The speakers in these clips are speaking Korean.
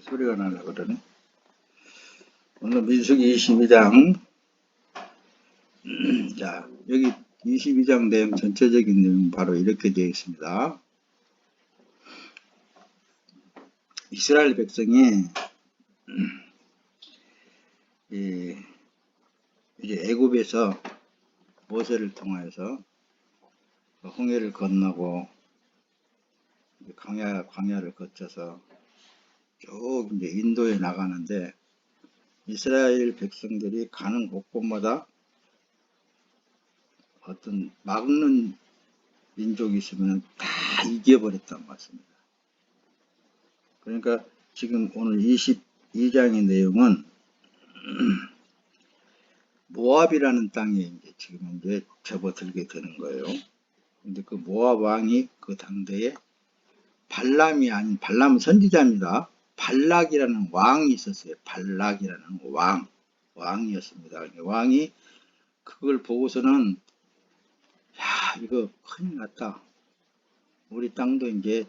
소리가 나려고 그러네. 오늘 민수기 22장. 자, 여기 22장 내용 전체적인 내용 바로 이렇게 되어 있습니다. 이스라엘 백성이 이제 애굽에서 모세를 통하여서 홍해를 건너고 광야를 거쳐서 쭉 이제 인도에 나가는데, 이스라엘 백성들이 가는 곳곳마다 어떤 막는 민족이 있으면 다 이겨버렸단 말씀입니다. 그러니까 지금 오늘 22장의 내용은 모압이라는 땅에 지금 접어들게 되는 거예요. 근데 그 모압 왕이 그 당대에 발람이 아닌, 발람은 선지자입니다. 발락이라는 왕이 있었어요. 발락이라는 왕이었습니다. 왕이 그걸 보고서는, 야, 이거 큰일 났다. 우리 땅도 이제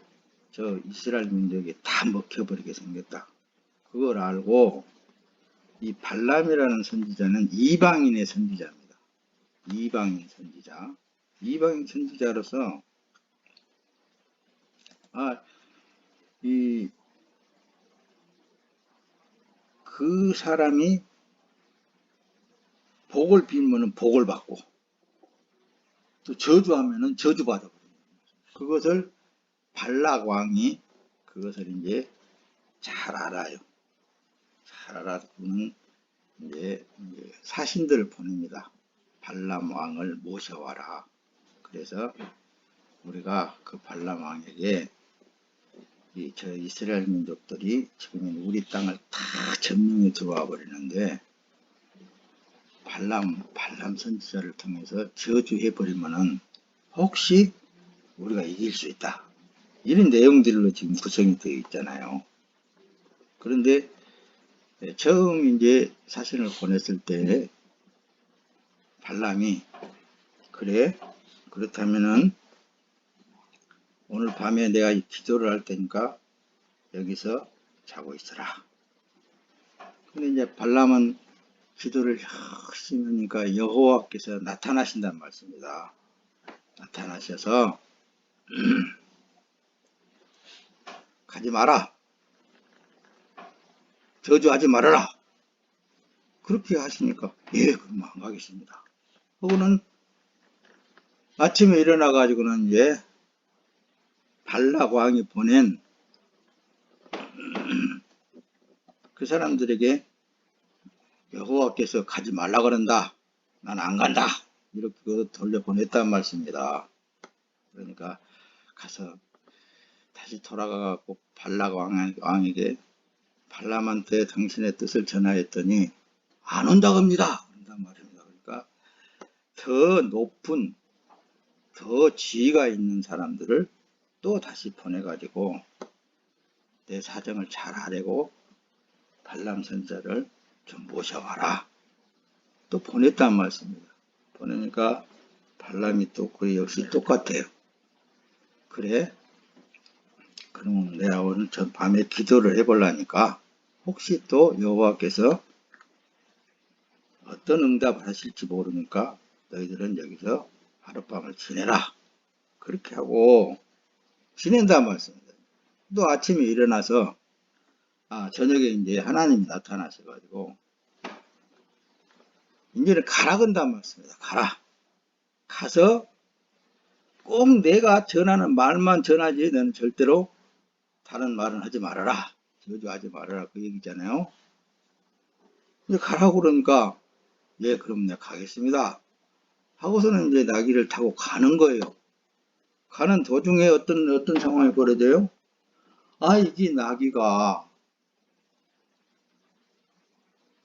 저 이스라엘 민족이 다 먹혀버리게 생겼다. 그걸 알고 이 발람이라는 선지자는 이방인의 선지자입니다. 이방인 선지자로서 그 사람이 복을 빌면은 복을 받고, 또 저주하면은 저주받아 버립니다. 그것을 발락 왕이 그것을 이제 잘 알아요. 잘 알아듣고는 이제 사신들을 보냅니다. 발람 왕을 모셔와라. 그래서 우리가 그 발람 왕에게 저 이스라엘 민족들이 지금 우리 땅을 다 점령해 들어와 버리는데, 발람 선지자를 통해서 저주해 버리면은 혹시 우리가 이길 수 있다. 이런 내용들로 지금 구성이 되어 있잖아요. 그런데 처음 이제 사신을 보냈을 때 발람이, 그래, 그렇다면은 오늘 밤에 내가 기도를 할 테니까 여기서 자고 있어라. 근데 이제 발람은 기도를 열심히 하니까 여호와께서 나타나신단 말씀입니다. 나타나셔서 가지 마라. 저주하지 말아라. 그렇게 하시니까, 예, 그럼 안 가겠습니다. 하고는 아침에 일어나가지고는 이제 발락 왕이 보낸 그 사람들에게 여호와께서 가지 말라 그런다. 난 안 간다. 이렇게 돌려보냈단 말씀입니다. 그러니까 가서 다시 돌아가갖고 발락 왕에게 발람한테 당신의 뜻을 전하였더니 안 온다고 합니다. 그런단 말입니다. 그러니까 더 높은, 더 지위가 있는 사람들을 또 다시 보내가지고 내 사정을 잘 하려고 발람 선지자를 좀 모셔와라. 또 보냈단 말씀입니다. 보내니까 발람이 또 그 역시 똑같아요. 그래, 그러면 내가 오늘 전 밤에 기도를 해보려니까 혹시 또 여호와께서 어떤 응답을 하실지 모르니까 너희들은 여기서 하룻밤을 지내라. 그렇게 하고 지낸단 말씀입니다. 또 아침에 일어나서 저녁에 이제 하나님이 나타나셔가지고 이제는 가라 건단 말씀입니다. 가라. 가서 꼭 내가 전하는 말만 전하지 너는 절대로 다른 말은 하지 말아라. 저주하지 말아라. 그 얘기잖아요. 이제 가라고 그러니까, 예, 그럼 내가 가겠습니다. 하고서는 이제 나귀를 타고 가는 거예요. 가는 도중에 어떤 상황이 벌어져요? 이게 나귀가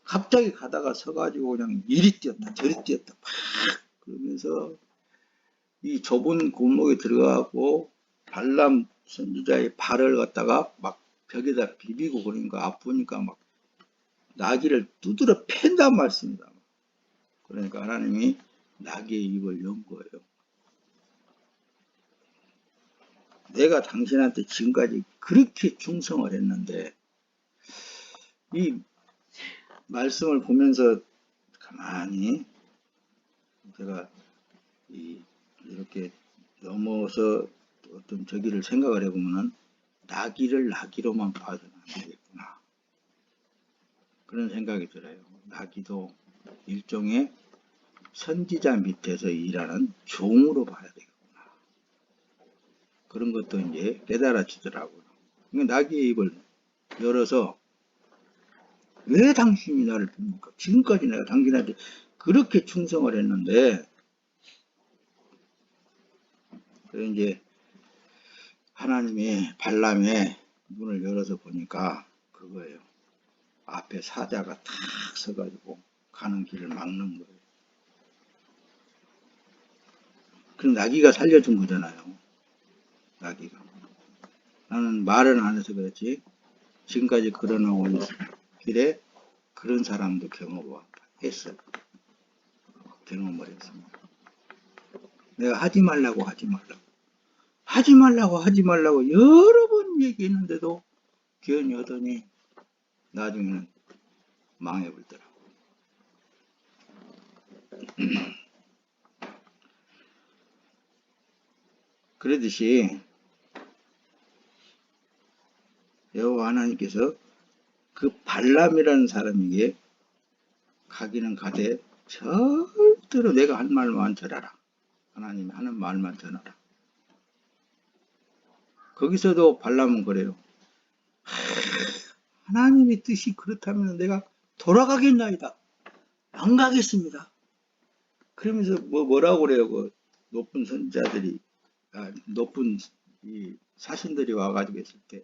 갑자기 가다가 서가지고 그냥 이리 뛰었다 저리 뛰었다 막 그러면서 이 좁은 골목에 들어가고 발람 선지자의 발을 갖다가 막 벽에다 비비고 그러니까 아프니까 막 나귀를 두드려 팬단 말씀입니다. 그러니까 하나님이 나귀의 입을 연 거예요. 내가 당신한테 지금까지 그렇게 충성을 했는데 이 말씀을 보면서 가만히 제가 이렇게 넘어서 어떤 저기를 생각을 해보면은 나귀를 나귀로만 봐서는 안 되겠구나. 그런 생각이 들어요. 나귀도 일종의 선지자 밑에서 일하는 종으로 봐야 되겠구나. 그런 것도 이제 깨달아지더라고요. 나귀의 입을 열어서 왜 당신이 나를 봅니까? 지금까지 내가 당신한테 그렇게 충성을 했는데, 그래서 이제 하나님이 발람의 문을 열어서 보니까 그거예요. 앞에 사자가 탁 서가지고 가는 길을 막는 거예요. 그럼 나귀가 살려준 거잖아요. 나귀가. 나는 말은 안 해서 그렇지. 지금까지 걸어나온 길에 그런 사람도 경험을 했어요. 경험을 했습니다. 내가 하지 말라고 여러 번 얘기했는데도 기원이 하더니 나중에는 망해버리더라고. 그러듯이 여호와 하나님께서 그 발람이라는 사람에게 가기는 가되 절대로 내가 한 말만 전하라. 하나님이 하는 말만 전하라. 거기서도 발람은 그래요. 하나님의 뜻이 그렇다면 내가 돌아가겠나이다. 안 가겠습니다. 그러면서 뭐라고 그래요. 그 높은 선자들이, 높은 이 사신들이 와가지고 했을 때,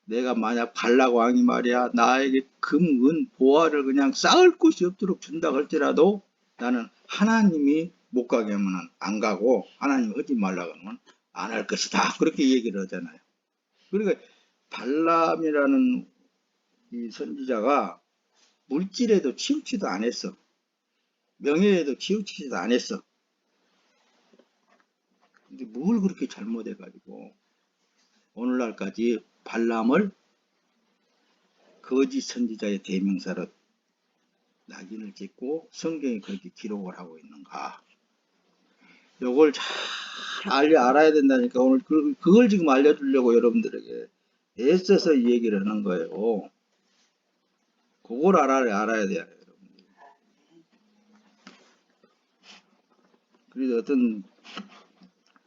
내가 만약 발락 왕이 말이야 나에게 금, 은, 보화를 그냥 쌓을 곳이 없도록 준다 할지라도 나는 하나님이 못 가게 하면 안 가고 하나님 하지 말라고 하면 안 할 것이다. 그렇게 얘기를 하잖아요. 그러니까 발람이라는 이 선지자가 물질에도 치우치도 안 했어. 명예에도 치우치지도 안 했어. 근데 뭘 그렇게 잘못해가지고 오늘날까지 발람을 거짓 선지자의 대명사로 낙인을 찍고 성경에 그렇게 기록을 하고 있는가. 요걸 잘 알아야 된다니까 오늘 그걸 지금 알려주려고 여러분들에게 애써서 이 얘기를 하는 거예요. 그걸 알아야 돼요. 여러분들. 그래서 어떤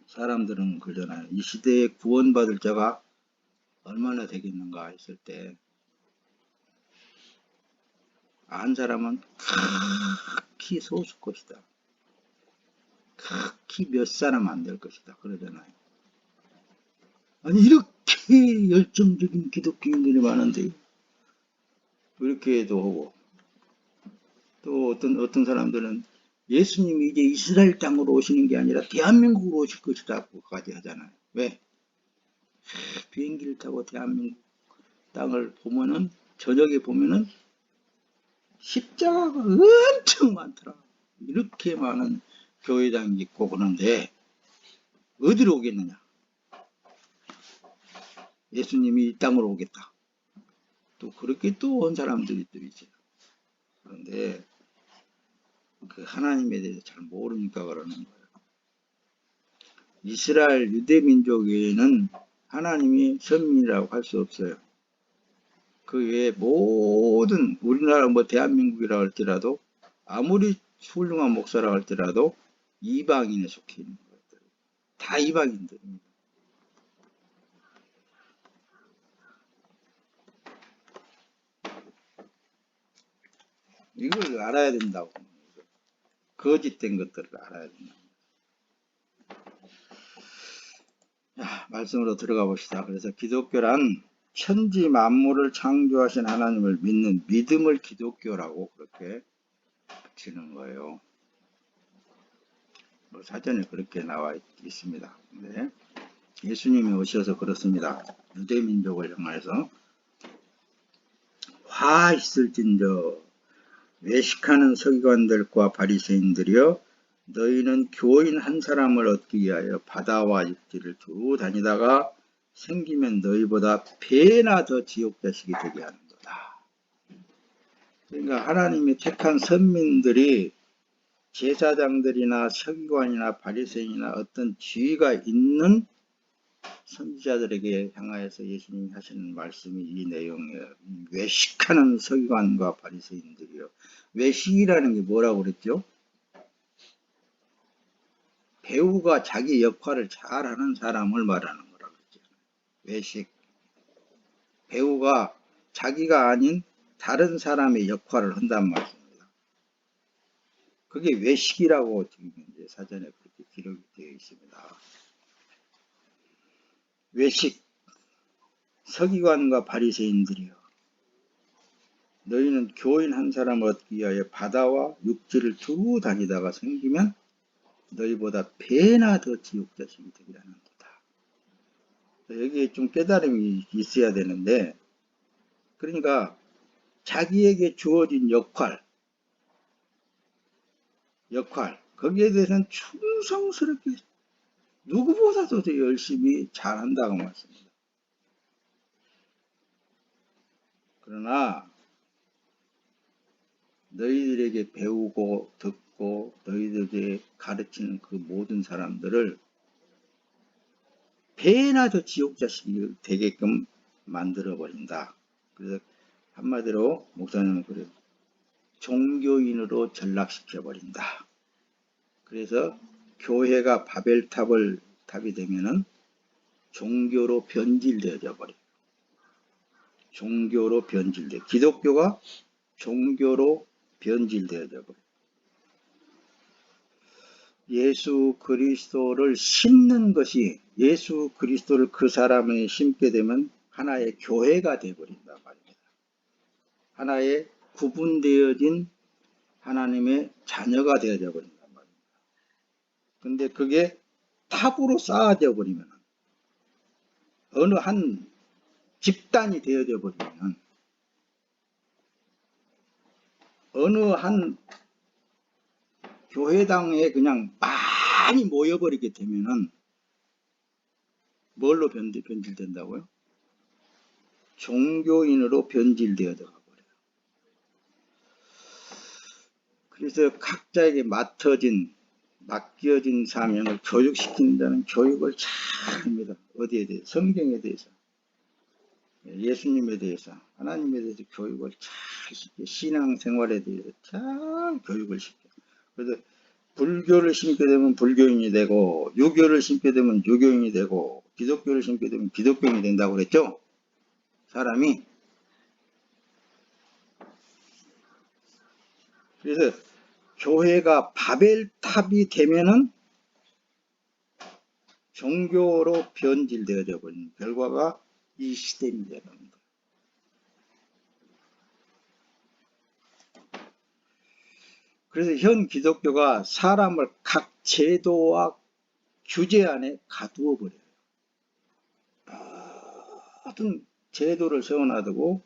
사람들은 그러잖아요. 이 시대에 구원받을 자가 얼마나 되겠는가 했을 때 안 사람은 극히 소수 것이다. 극히 몇 사람 안 될 것이다. 그러잖아요. 아니 이렇게 열정적인 기독교인들이 많은데 그렇게 해도 하고 또 어떤 사람들은 예수님이 이제 이스라엘 땅으로 오시는 게 아니라 대한민국으로 오실 것이라고까지 하잖아요. 왜? 비행기를 타고 대한민국 땅을 보면은 저녁에 보면은 십자가가 엄청 많더라. 이렇게 많은 교회당이 있고 그런데 어디로 오겠느냐? 예수님이 이 땅으로 오겠다. 또 그렇게 또 온 사람들이 또 있어요. 그런데 그 하나님에 대해서 잘 모르니까 그러는 거예요. 이스라엘 유대민족에는 하나님이 선민이라고 할 수 없어요. 그 외에 모든 우리나라 대한민국이라 할지라도 아무리 훌륭한 목사라 할지라도 이방인에 속해 있는 것들. 다 이방인들입니다. 이걸 알아야 된다고. 거짓된 것들을 알아야 된다. 자, 말씀으로 들어가 봅시다. 그래서 기독교란 천지 만물을 창조하신 하나님을 믿는 믿음을 기독교라고 그렇게 붙이는 거예요. 사전에 그렇게 나와 있습니다. 네. 예수님이 오셔서 그렇습니다. 유대민족을 향해서 화 있을진저 외식하는 서기관들과 바리새인들이여 너희는 교인 한 사람을 얻기 위하여 바다와 육지를 쭉 다니다가 생기면 너희보다 배나 더 지옥자식이 되게 하는도다. 그러니까 하나님이 택한 선민들이 제사장들이나 서기관이나 바리새인이나 어떤 지위가 있는 선지자들에게 향하여서 예수님이 하시는 말씀이 이 내용이에요. 외식하는 서기관과 바리새인들이요. 외식이라는 게 뭐라고 그랬죠? 배우가 자기 역할을 잘하는 사람을 말하는 거라고 그랬죠. 외식. 배우가 자기가 아닌 다른 사람의 역할을 한단 말입니다. 그게 외식이라고 지금 이제 사전에 그렇게 기록이 되어 있습니다. 외식. 서기관과 바리새인들이여, 너희는 교인 한 사람을 얻기 위하여 바다와 육지를 두고 다니다가 생기면 너희보다 배나 더 지옥자식이 되리라 하는도다. 여기에 좀 깨달음이 있어야 되는데, 그러니까 자기에게 주어진 역할, 거기에 대해서는 충성스럽게 누구보다도 더 열심히 잘한다고 말씀합니다. 그러나 너희들에게 배우고 듣고 너희들에게 가르치는 그 모든 사람들을 배나 더 지옥자식이 되게끔 만들어버린다. 그래서 한마디로 목사님은 그래요. 종교인으로 전락시켜버린다. 그래서 교회가 바벨탑이 되면은 종교로 변질되어져 버려요. 종교로 변질돼. 기독교가 종교로 변질되어져 버려요. 예수 그리스도를 심는 것이, 예수 그리스도를 그 사람에 심게 되면 하나의 교회가 되어버린단 말입니다. 하나의 구분되어진 하나님의 자녀가 되어져 버린단 말입니다. 근데 그게 탑으로 쌓아져 버리면, 어느 한 집단이 되어져 버리면, 어느 한 교회당에 그냥 많이 모여버리게 되면은 뭘로 변질된다고요? 종교인으로 변질되어져 버려요. 그래서 각자에게 맡겨진 사명을 교육시키는 자는 교육을 잘 합니다. 어디에 대해서? 성경에 대해서, 예수님에 대해서, 하나님에 대해서 교육을 잘 시켜. 신앙생활에 대해서 잘 교육을 시켜. 그래서 불교를 심게 되면 불교인이 되고, 유교를 심게 되면 유교인이 되고, 기독교를 심게 되면 기독교인이 된다고 그랬죠? 사람이. 그래서 교회가 바벨탑이 되면은 종교로 변질되어져 버리는 결과가 이 시대입니다. 그래서 현 기독교가 사람을 각 제도와 규제 안에 가두어 버려요. 모든 제도를 세워놔두고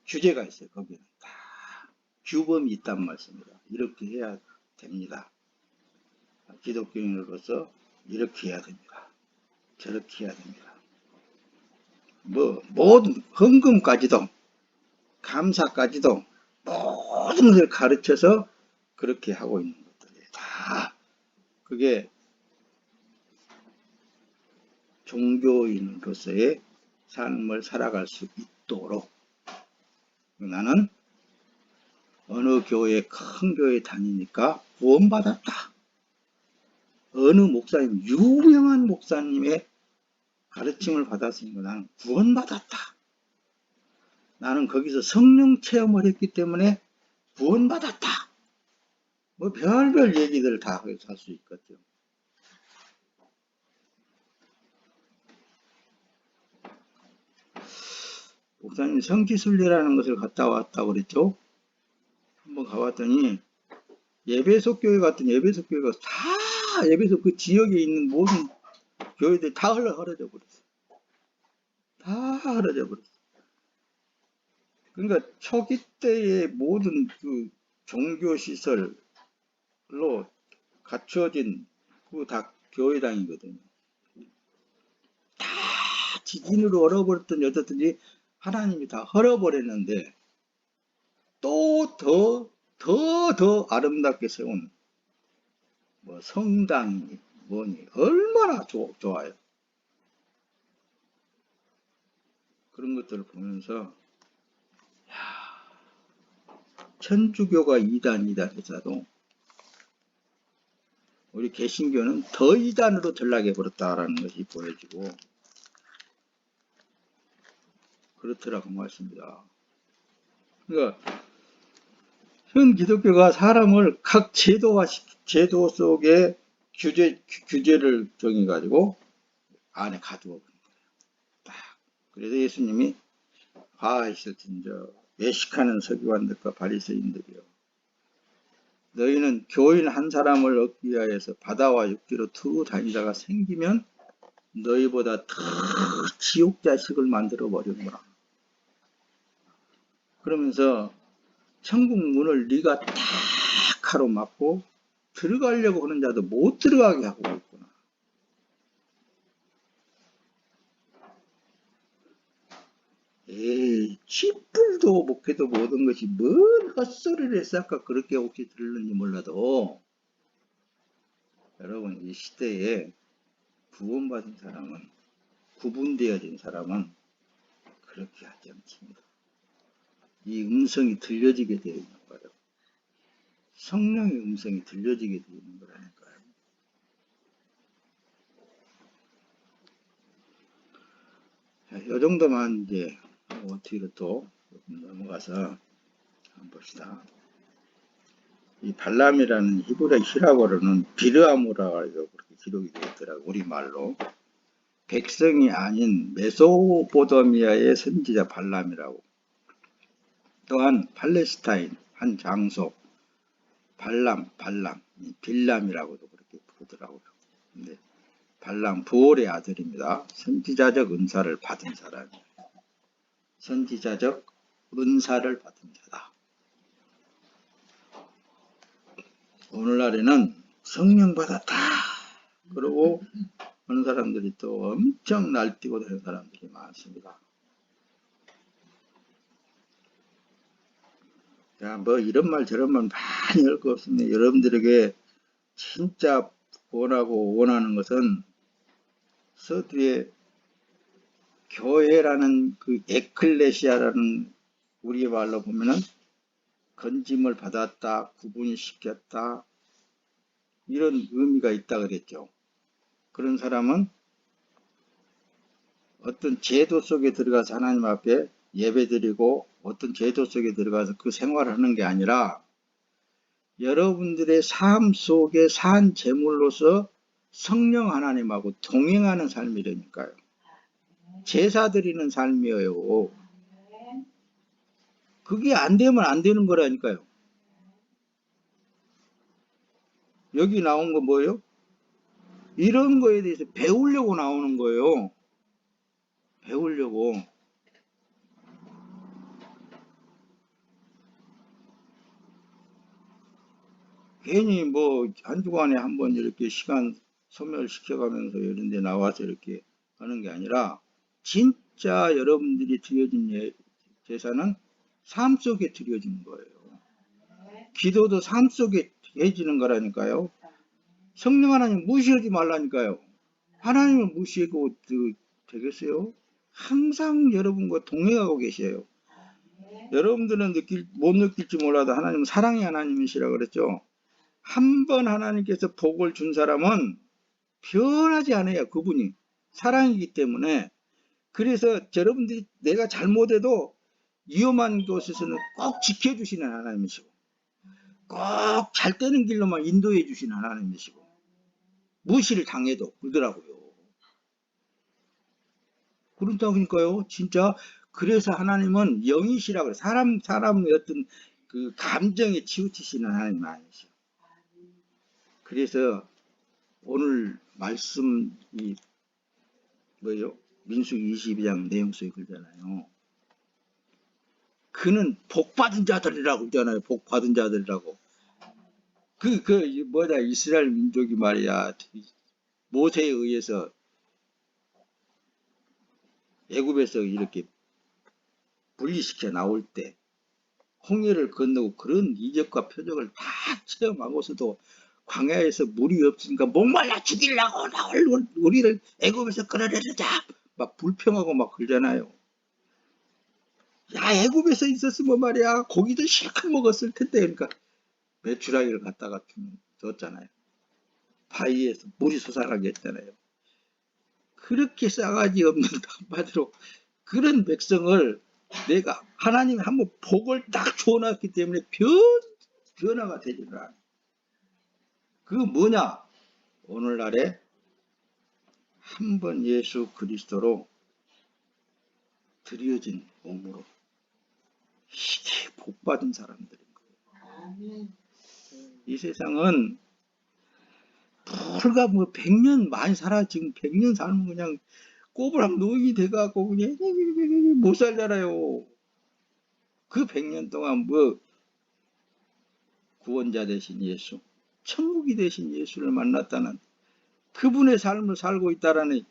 규제가 있어요. 거기는 다 규범이 있단 말씀입니다. 이렇게 해야 됩니다. 기독교인으로서 이렇게 해야 됩니다. 저렇게 해야 됩니다. 모든 헌금까지도, 감사까지도 모든 것을 가르쳐서 그렇게 하고 있는 것들이 다 그게 종교인으로서의 삶을 살아갈 수 있도록, 나는 어느 교회, 큰 교회 다니니까 구원받았다. 어느 목사님, 유명한 목사님의 가르침을 받았으니까 나는 구원받았다. 나는 거기서 성령 체험을 했기 때문에 구원받았다. 별별 얘기들 다 할 수 있거든요. 목사님 성지순례라는 것을 갔다 왔다고 그랬죠? 한번 가봤더니 예배소 교회 같은 예배소 교회가 다 예배소 그 지역에 있는 모든 교회들이 다 헐어져 버렸어. 다 헐어져 버렸어. 그러니까 초기 때의 모든 그 종교시설로 갖춰진 그 다 교회당이거든요. 다 지진으로 얼어버렸던 여자들이 하나님이 다 헐어버렸는데 더 아름답게 세운 뭐 성당이 뭐니 얼마나 좋아요. 그런 것들을 보면서 천주교가 이단이다 해서도 우리 개신교는 더 이단으로 전락해 버렸다라는 것이 보여지고 그렇더라고 말씀입니다. 그러니까 현 기독교가 사람을 각 제도 속에 규제를 정해가지고 안에 가두어 버린 거예요. 딱. 그래서 예수님이 화하실진저 외식하는 서기관들과 바리새인들이여, 너희는 교인 한 사람을 얻기 위하여서 바다와 육지로 두루 다니다가 생기면 너희보다 더 지옥 자식을 만들어 버리구나. 그러면서 천국 문을 네가 딱 가로막고 들어가려고 하는 자도 못 들어가게 하고 있구나. 에이, 쥐뿔도 목회도 모든 것이 뭔 헛소리를 해서 아까 그렇게 혹시 들었는지 몰라도, 여러분, 이 시대에 구원받은 사람은, 구분되어진 사람은 그렇게 하지 않습니다. 이 음성이 들려지게 되어 있는 거예요. 성령의 음성이 들려지게 되어 있는 거라니까요. 자, 이 정도만 이제 뒤로 또 넘어가서 한번 봅시다. 이 발람이라는 히브리어로는 비르아무라고 그렇게 기록이 되어 있더라고요. 우리말로. 백성이 아닌 메소포타미아의 선지자 발람이라고. 또한 팔레스타인 한 장소 빌람이라고도 그렇게 부르더라고요. 근데 발람 부올의 아들입니다. 선지자적 은사를 받은 사람이에요. 선지자적 은사를 받은 자다. 오늘날에는 성령 받았다 그러고 하는 사람들이 또 엄청 날뛰고 다니는 사람들이 많습니다. 자, 뭐 이런 말 저런 말 많이 할 거 없습니다. 여러분들에게 진짜 원하는 것은 서두에 교회라는 그 에클레시아라는 우리 말로 보면은 건짐을 받았다, 구분시켰다, 이런 의미가 있다 그랬죠. 그런 사람은 어떤 제도 속에 들어가서 하나님 앞에 예배드리고 어떤 제도 속에 들어가서 그 생활을 하는 게 아니라 여러분들의 삶 속에 산 제물로서 성령 하나님하고 동행하는 삶이라니까요. 제사 드리는 삶이에요. 그게 안 되면 안 되는 거라니까요. 여기 나온 거 뭐예요? 이런 거에 대해서 배우려고 나오는 거예요. 배우려고. 괜히 뭐 한 주간에 한번 이렇게 시간 소멸시켜가면서 이런 데 나와서 이렇게 하는 게 아니라 진짜 여러분들이 드려진 제사는 삶 속에 드려지는 거예요. 기도도 삶 속에 해지는 거라니까요. 성령 하나님 무시하지 말라니까요. 하나님을 무시하고 되겠어요? 항상 여러분과 동행하고 계셔요. 여러분들은 못 느낄지 몰라도 하나님은 사랑의 하나님이시라고 그랬죠. 한 번 하나님께서 복을 준 사람은 변하지 않아요. 그분이 사랑이기 때문에. 그래서 여러분들이 내가 잘못해도 위험한 곳에서는 꼭 지켜주시는 하나님이시고 꼭 잘 되는 길로만 인도해 주시는 하나님이시고 무시를 당해도 그러더라고요. 그렇다니까요. 진짜 그래서 하나님은 영이시라고 그래요. 사람의 어떤 그 감정에 치우치시는 하나님 아니시죠. 그래서 오늘 말씀이 뭐예요? 민수기 22장 내용 속에 그러잖아요. 그는 복받은 자들이라고 그러잖아요. 복받은 자들이라고. 이스라엘 민족이 말이야. 모세에 의해서 애굽에서 이렇게 분리시켜 나올 때 홍해를 건너고 그런 이적과 표적을 다 체험하고서도 광야에서 물이 없으니까 목말라 죽이려고 우리를 애굽에서 끌어내리자 막 불평하고 막 그러잖아요. 야, 애굽에서 있었으면 말이야 고기도 실컷 먹었을 텐데. 그러니까 메추라기를 갖다가 줬잖아요. 바위에서 물이 솟아나게 했잖아요. 그렇게 싸가지 없는 한마디로 그런 백성을 내가 하나님이 한번 복을 딱 줘놨기 때문에 변화가 되지를 않아. 그거 뭐냐? 오늘날에 한 번 예수 그리스도로 드려진 몸으로 이게 복받은 사람들인 거예요. 이 세상은 불과 뭐 100년 많이 살아. 지금 100년 살면 그냥 꼬부랑 노인이 돼갖고 그냥 못 살잖아요. 그 100년 동안 뭐 구원자 되신 예수, 천국이 되신 예수를 만났다는 그분의 삶을 살고 있다라는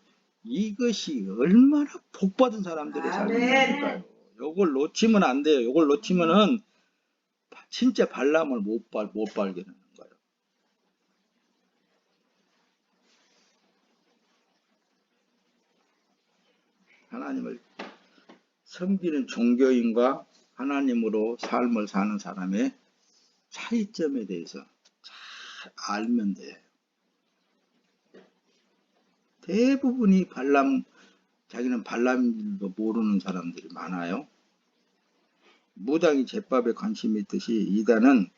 이것이 얼마나 복받은 사람들의 삶입니까요? 요걸 놓치면 안 돼요. 요걸 놓치면은 진짜 발람을 못 발견하는 거예요. 하나님을 섬기는 종교인과 하나님으로 삶을 사는 사람의 차이점에 대해서 잘 알면 돼요. 대부분이 자기는 발람인지도 모르는 사람들이 많아요. 무당이 제밥에 관심이 있듯이 이단은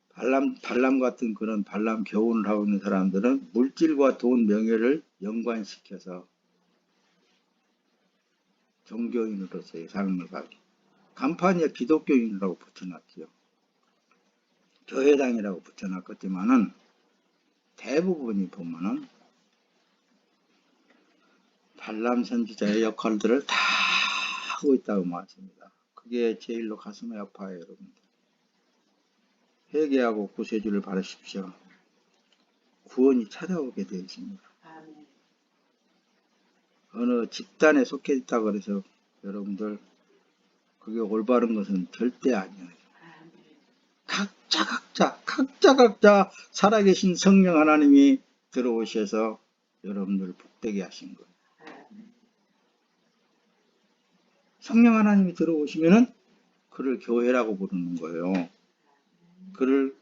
발람 같은 그런 발람 교훈을 하고 있는 사람들은 물질과 돈, 명예를 연관시켜서 종교인으로서의 삶을 살기. 간판에 기독교인이라고 붙여놨지요. 교회당이라고 붙여놨겠지만은 대부분이 보면은 발람 선지자의 역할들을 다 하고 있다고 말씀입니다. 그게 제일로 가슴이 아파요, 여러분들. 회개하고 구세주를 바라십시오. 구원이 찾아오게 되어 있습니다. 어느 집단에 속해 있다고 그래서 여러분들 그게 올바른 것은 절대 아니에요. 각자 살아계신 성령 하나님이 들어오셔서 여러분들을 복되게 하신 거예요. 성령 하나님이 들어오시면은 그를 교회라고 부르는 거예요. 그를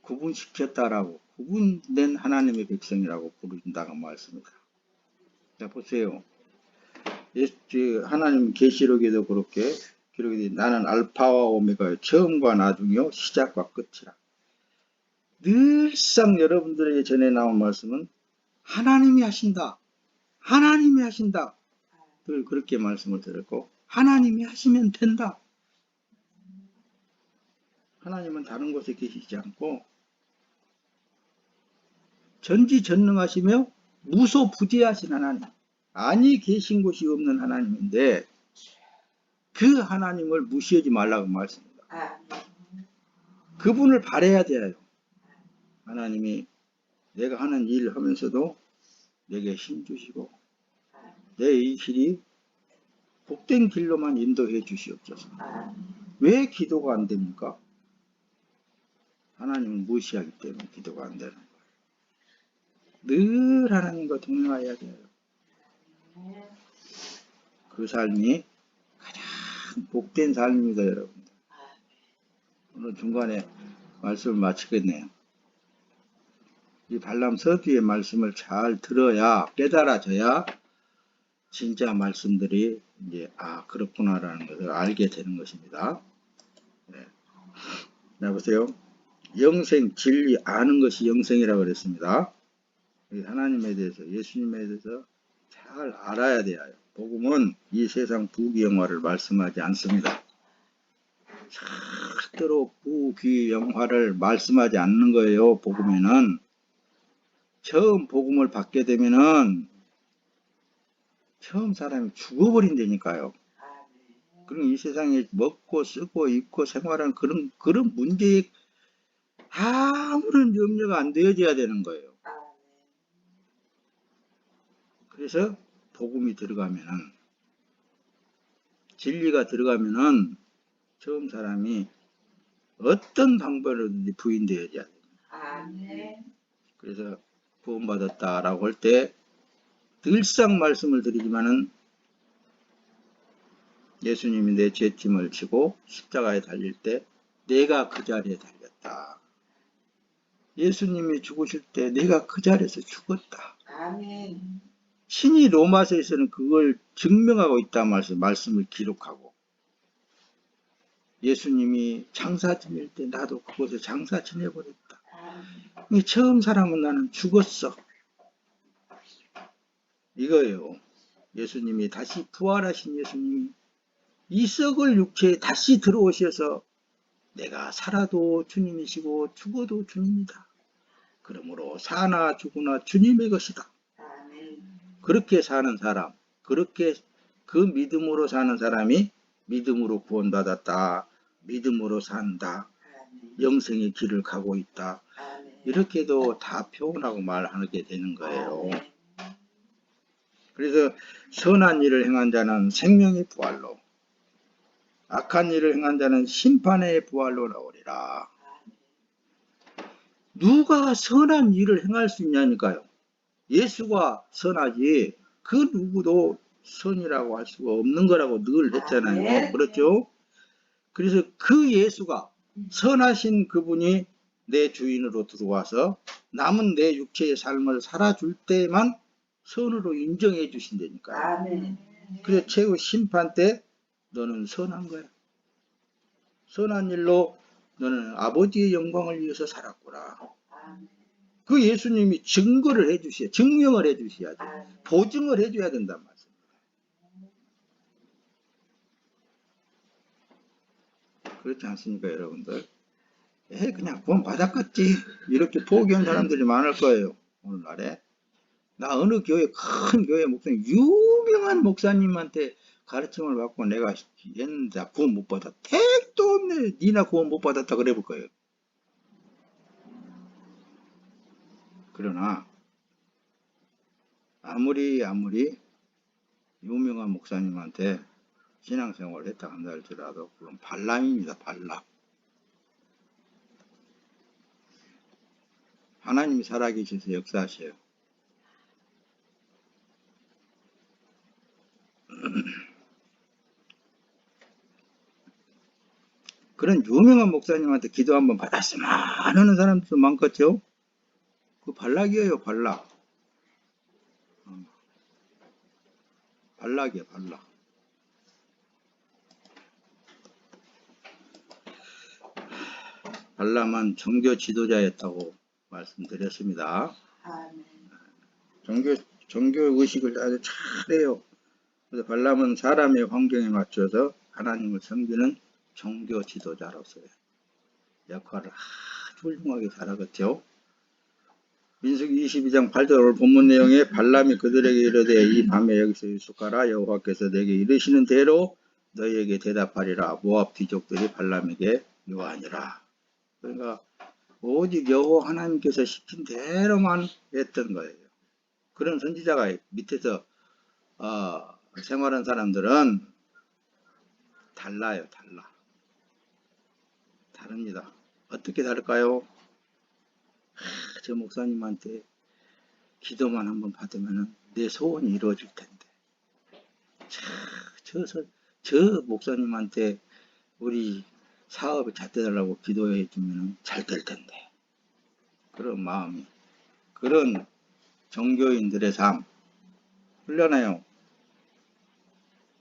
구분시켰다라고, 구분된 하나님의 백성이라고 부른다고 말씀입니다. 자, 보세요. 하나님 계시록에도 그렇게 기록이 돼, 나는 알파와 오메가의 처음과 나중이요 시작과 끝이라. 늘상 여러분들에게 전해 나온 말씀은 하나님이 하신다. 하나님이 하신다. 늘 그렇게 말씀을 드렸고 하나님이 하시면 된다. 하나님은 다른 곳에 계시지 않고 전지전능하시며 무소부재하신 하나님, 아니 계신 곳이 없는 하나님인데 그 하나님을 무시하지 말라고 말씀입니다. 그분을 바라야 돼요. 하나님이 내가 하는 일을 하면서도 내게 힘 주시고 내 이 길이 복된 길로만 인도해 주시옵소서. 왜 기도가 안 됩니까? 하나님을 무시하기 때문에 기도가 안 되는 거예요. 늘 하나님과 동행해야 돼요. 그 삶이 가장 복된 삶입니다, 여러분들. 오늘 중간에 말씀을 마치겠네요. 이 발람 서두의 말씀을 잘 들어야 깨달아져야 진짜 말씀들이 이제 그렇구나라는 것을 알게 되는 것입니다. 네. 보세요. 영생, 진리 아는 것이 영생이라고 그랬습니다. 하나님에 대해서, 예수님에 대해서 잘 알아야 돼요. 복음은 이 세상 부귀영화를 말씀하지 않습니다. 절대로 부귀영화를 말씀하지 않는 거예요. 복음에는 처음 복음을 받게 되면은 처음 사람이 죽어버린다니까요. 그럼 이 세상에 먹고 쓰고 입고 생활하는 그런 문제에 아무런 염려가 안 되어져야 되는 거예요. 그래서 복음이 들어가면은, 진리가 들어가면은 처음 사람이 어떤 방법으로든지 부인되어야 돼. 아멘. 그래서 구원받았다라고 할 때 늘상 말씀을 드리지만은 예수님이 내 죄짐을 지고 십자가에 달릴 때 내가 그 자리에 달렸다. 예수님이 죽으실 때 내가 그 자리에서 죽었다. 아멘. 신이 로마서에서는 그걸 증명하고 있다는 말씀을 기록하고, 예수님이 장사 지낼 때 나도 그곳에 장사 지내버렸다. 처음 사람은 나는 죽었어. 이거예요. 예수님이 다시 부활하신 예수님이 이 썩을 육체에 다시 들어오셔서 내가 살아도 주님이시고 죽어도 주님이다. 그러므로 사나 죽으나 주님의 것이다. 그렇게 사는 사람, 그렇게 그 믿음으로 사는 사람이 믿음으로 구원받았다. 믿음으로 산다. 영생의 길을 가고 있다. 이렇게도 다 표현하고 말하게 되는 거예요. 그래서 선한 일을 행한 자는 생명의 부활로, 악한 일을 행한 자는 심판의 부활로 나오리라. 누가 선한 일을 행할 수 있냐니까요. 예수가 선하지 그 누구도 선이라고 할 수가 없는 거라고 늘 했잖아요. 그렇죠? 그래서 그 예수가, 선하신 그분이 내 주인으로 들어와서 남은 내 육체의 삶을 살아줄 때만 선으로 인정해 주신다니까요. 그래서 최후 심판 때 너는 선한 거야. 선한 일로 너는 아버지의 영광을 위해서 살았구나. 그 예수님이 증거를 해주셔야, 증명을 해주셔야지. 보증을 해줘야 된단 말씀입니다. 그렇지 않습니까, 여러분들? 그냥 구원 받았겠지. 이렇게 포기한 사람들이 많을 거예요, 오늘날에. 나 어느 교회, 큰 교회 목사님, 유명한 목사님한테 가르침을 받고 내가 했는데 구원 못 받았다. 택도 없네. 니나 구원 못 받았다 그래 볼 거예요. 그러나 아무리 유명한 목사님한테 신앙생활을 했다 한다 할지라도 그건 발람입니다. 발람. 하나님이 살아계셔서 역사하셔요. 그런 유명한 목사님한테 기도 한번 받았으면 하는 사람들도 많겠죠. 그 발락이에요. 발락. 발락이에요. 발락. 발람은 종교 지도자였다고 말씀드렸습니다. 종교 의식을 아주 잘해요. 그래서 발람은 사람의 환경에 맞춰서 하나님을 섬기는 종교 지도자로서의 역할을 아주 훌륭하게 잘하겠죠. 민수기 22장 8절 본문 내용에 발람이 그들에게 이르되 이 밤에 여기서 유숙하라. 여호와께서 내게 이르시는 대로 너희에게 대답하리라. 모압 귀족들이 발람에게 요하니라. 그러니까 오직 여호와 하나님께서 시킨 대로만 했던 거예요. 그런 선지자가 밑에서 생활한 사람들은 달라요. 다릅니다. 어떻게 다를까요? 저 목사님한테 기도만 한번 받으면 내 소원이 이루어질 텐데, 저 목사님한테 우리 사업을 잘 되달라고 기도해 주면 잘 될 텐데, 그런 마음이, 그런 종교인들의 삶 훈련해요.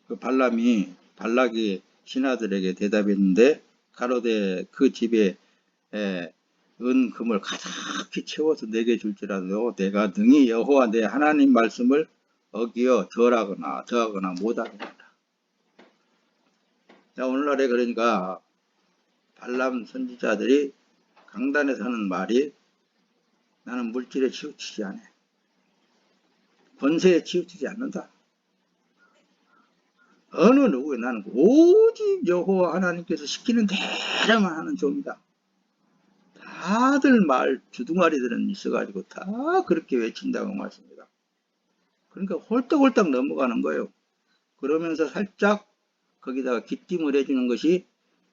그 발락이 신하들에게 대답했는데, 가로되 그 집에 은금을 가득히 채워서 내게 줄지라도 내가 능히 여호와 내 하나님 말씀을 어기어 더하거나 못하겠노라. 자, 오늘날에 그러니까 발람 선지자들이 강단에서 하는 말이, 나는 물질에 치우치지 않아. 권세에 치우치지 않는다. 어느 누구에 나는 오직 여호와 하나님께서 시키는 대로만 하는 종이다. 다들 주둥아리들은 있어가지고 다 그렇게 외친다고 말씀입니다. 그러니까 홀떡홀떡 넘어가는 거예요. 그러면서 살짝 거기다가 기띔을 해주는 것이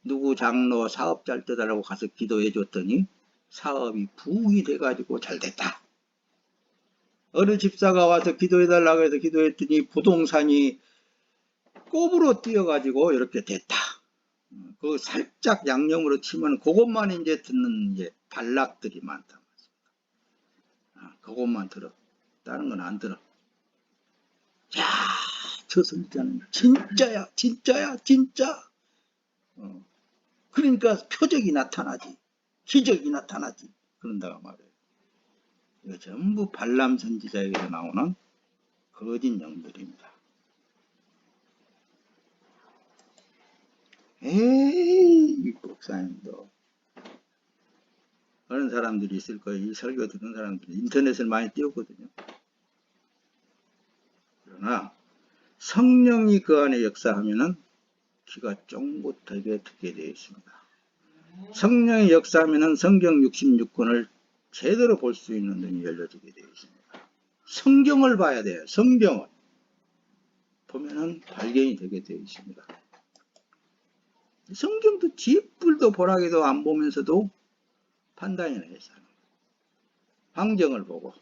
누구 장로 사업 잘 되달라고 가서 기도해 줬더니 사업이 부흥이 돼가지고 잘 됐다. 어느 집사가 와서 기도해 달라고 해서 기도했더니 부동산이 꼽으로 뛰어가지고 이렇게 됐다. 그 살짝 양념으로 치면 그것만 이제 듣는 이제 단락들이 많다. 그것만 들어. 다른 건 안 들어. 야, 저 선지자는 진짜야, 진짜야, 진짜. 그러니까 표적이 나타나지, 기적이 나타나지. 그런다고 말이에요. 이거 전부 발람 선지자에게서 나오는 거짓 영들입니다. 에이, 목사님도. 그런 사람들이 있을 거예요. 이 설교 듣는 사람들이 인터넷을 많이 띄우거든요. 그러나 성령이 그 안에 역사하면은 귀가 쫑긋하게 듣게 되어 있습니다. 성령이 역사하면은 성경 66권을 제대로 볼 수 있는 눈이 열려지게 되어 있습니다. 성경을 봐야 돼요. 성경을 보면은 발견이 되게 되어 있습니다. 성경도 쥐뿔도 보라기도 안 보면서도 판단을 해서 환경을 보고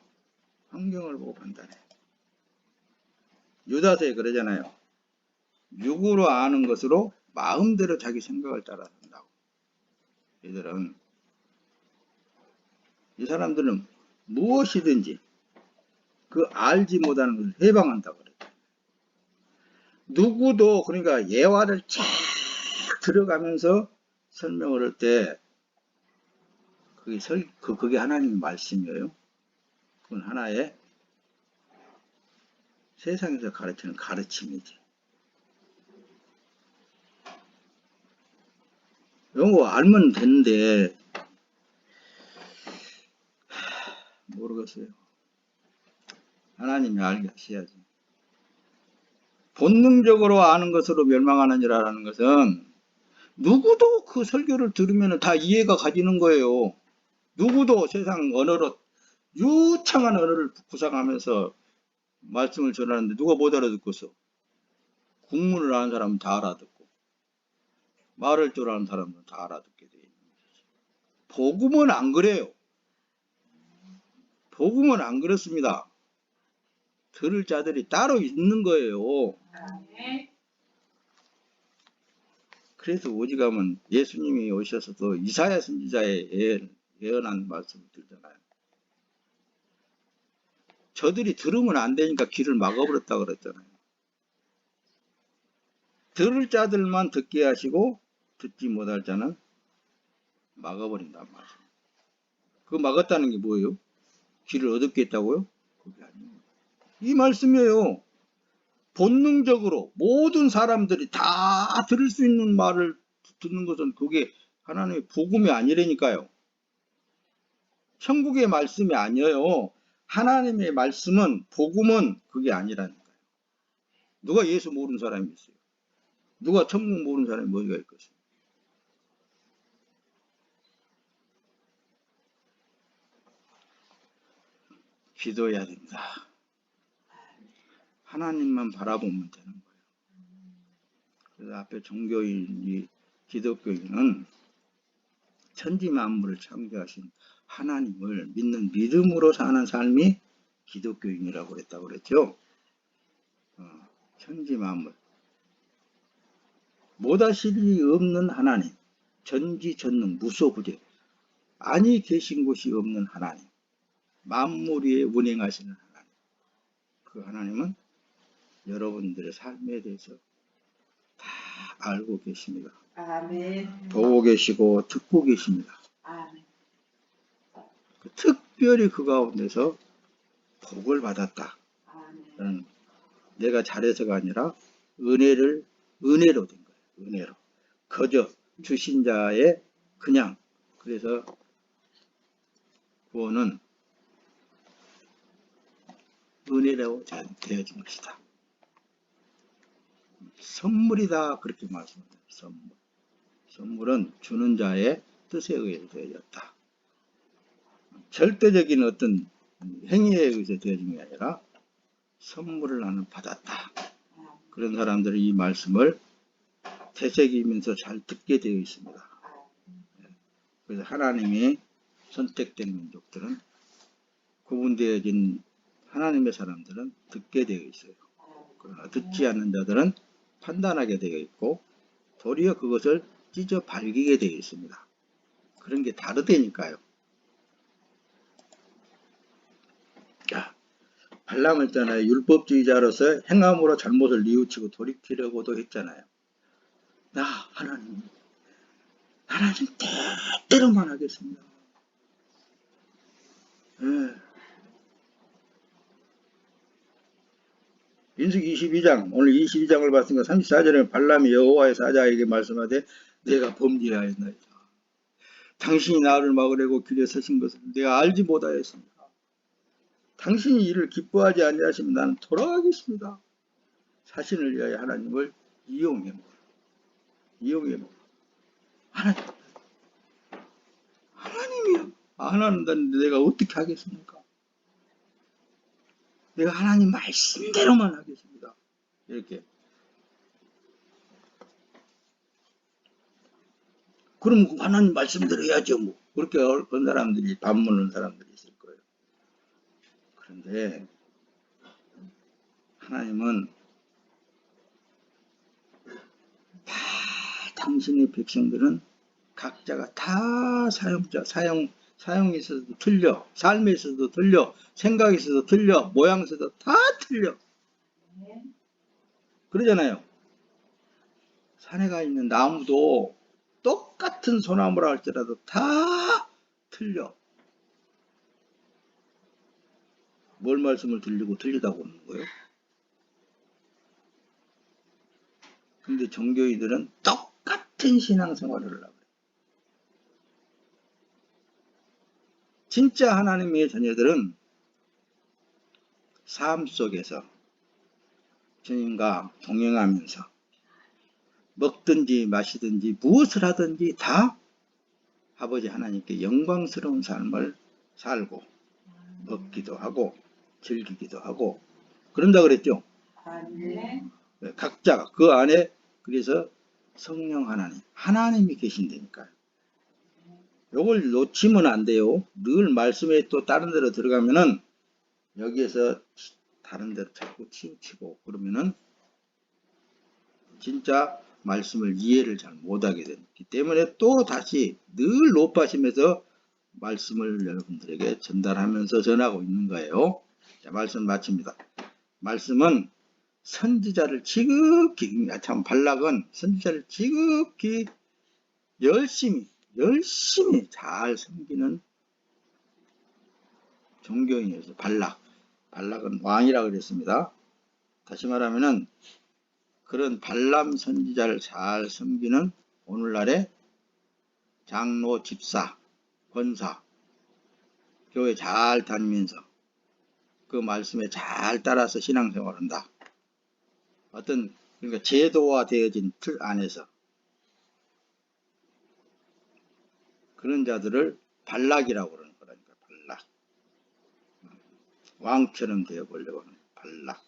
판단해. 유다서에 그러잖아요. 육으로 아는 것으로 마음대로 자기 생각을 따라 산다고. 이 사람들은 무엇이든지 그 알지 못하는 것을 해방한다고 그래요. 누구도 그러니까 예화를 쫙 들어가면서 설명을 할 때 그게 하나님의 말씀이에요. 그건 하나의 세상에서 가르치는 가르침이지. 이런 거 알면 되는데 모르겠어요. 하나님이 알게 하셔야지. 본능적으로 아는 것으로 멸망하느니라는 것은 누구도 그 설교를 들으면 다 이해가 가지는 거예요. 누구도 세상 언어로 유창한 언어를 구상하면서 말씀을 전하는데 누가 못 알아듣겠어. 국문을 아는 사람은 다 알아듣고 말할 줄 아는 사람은 다 알아듣게 돼 있는 거지. 복음은 안 그래요. 복음은 안 그렇습니다. 들을 자들이 따로 있는 거예요. 그래서 오직하면 예수님이 오셔서도 이사야 선지자의 예언한 말씀을 들잖아요. 저들이 들으면 안 되니까 길을 막아버렸다 그랬잖아요. 들을 자들만 듣게 하시고 듣지 못할 자는 막아버린단 말이에요. 그 막았다는 게 뭐예요? 길을 어둡게 했다고요? 그게 아니에요. 이 말씀이에요. 본능적으로 모든 사람들이 다 들을 수 있는 말을 듣는 것은 그게 하나님의 복음이 아니라니까요. 천국의 말씀이 아니에요. 하나님의 말씀은 복음은 그게 아니라니까요. 누가 예수 모르는 사람이 있어요? 누가 천국 모르는 사람이 뭐가 있겠어요? 기도해야 됩니다. 하나님만 바라보면 되는 거예요. 그래서 앞에 종교인이 기독교인은 천지 만물을 창조하신 하나님을 믿는 믿음으로 사는 삶이 기독교인이라고 그랬다고 그랬죠. 천지 만물 못하실이 없는 하나님, 전지전능 무소부재 아니 계신 곳이 없는 하나님, 만물 위에 운행하시는 하나님. 그 하나님은 여러분들의 삶에 대해서 다 알고 계십니다. 아멘. 보고 계시고 듣고 계십니다. 아멘. 특별히 그 가운데서 복을 받았다. 아멘. 내가 잘해서가 아니라 은혜로 된 거예요. 은혜로. 거저 주신 자의 그냥. 그래서 구원은 은혜로 되어진 것이다. 선물이다. 그렇게 말씀합니다. 선물. 선물은 주는 자의 뜻에 의해서 되어졌다. 절대적인 어떤 행위에 의해서 되어진 게 아니라 선물을 나는 받았다. 그런 사람들이 이 말씀을 되새기면서 잘 듣게 되어 있습니다. 그래서 하나님이 선택된 민족들은, 구분되어진 하나님의 사람들은 듣게 되어 있어요. 그러나 듣지 않는 자들은 판단하게 되어 있고 도리어 그것을 찢어 발기게 되어 있습니다. 그런 게 다르다니까요. 자, 발람을 떠나 율법주의자로서 행함으로 잘못을 뉘우치고 돌이키려고도 했잖아요. 나 하나님 때때로만 하겠습니다. 예. 민수기 22장, 오늘 22장을 봤으니까 34절에 발람이 여호와의 사자에게 말씀하되 내가 범죄하였나이다. 당신이 나를 막으려고 길에 서신 것을 내가 알지 못하였습니다. 당신이 이를 기뻐하지 아니하시면 나는 돌아가겠습니다. 자신을 위하여 하나님을 이용해먹어. 하나님이요. 안 한다는데 내가 어떻게 하겠습니까? 내가 하나님 말씀대로만 하겠습니다. 이렇게. 그럼 하나님 말씀대로 해야죠. 뭐. 그렇게 어떤 사람들이 반문하는 사람들이 있을 거예요. 그런데 하나님은 다 당신의 백성들은 각자가 다 사용에 있어서도 틀려, 삶에 있어서도 틀려, 생각에 있어서도 틀려, 모양에 있어서도 다 틀려. 그러잖아요. 산에 가 있는 나무도 똑같은 소나무라 할지라도 다 틀려. 뭘 말씀을 들리고 틀리다고 하는 거예요? 근데 종교인들은 똑같은 신앙생활을 하려고 해요. 진짜 하나님의 자녀들은 삶 속에서 주님과 동행하면서 먹든지 마시든지 무엇을 하든지 다 아버지 하나님께 영광스러운 삶을 살고 먹기도 하고 즐기기도 하고 그런다 그랬죠. 각자가 그 안에 그래서 성령 하나님이 계신다니까요. 요걸 놓치면 안 돼요. 늘 말씀에 또 다른 데로 들어가면은 여기에서 다른 데로 자꾸 치우치고 그러면은 진짜 말씀을 이해를 잘 못하게 되기 때문에 또 다시 늘 높아지면서 말씀을 여러분들에게 전달하면서 전하고 있는 거예요. 자, 말씀 마칩니다. 말씀은 선지자를 지극히, 참 발락은 선지자를 지극히 열심히 잘 섬기는 종교인이었어요. 발락은 왕이라 그랬습니다. 다시 말하면은 그런 발람 선지자를 잘 섬기는 오늘날의 장로, 집사, 권사, 교회 잘 다니면서 그 말씀에 잘 따라서 신앙생활한다. 그러니까 제도화되어진 틀 안에서 그런 자들을 발락이라고 그러는 거라니까. 발락. 왕처럼 되어보려고 하는 발락.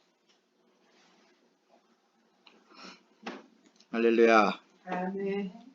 할렐루야. 아멘.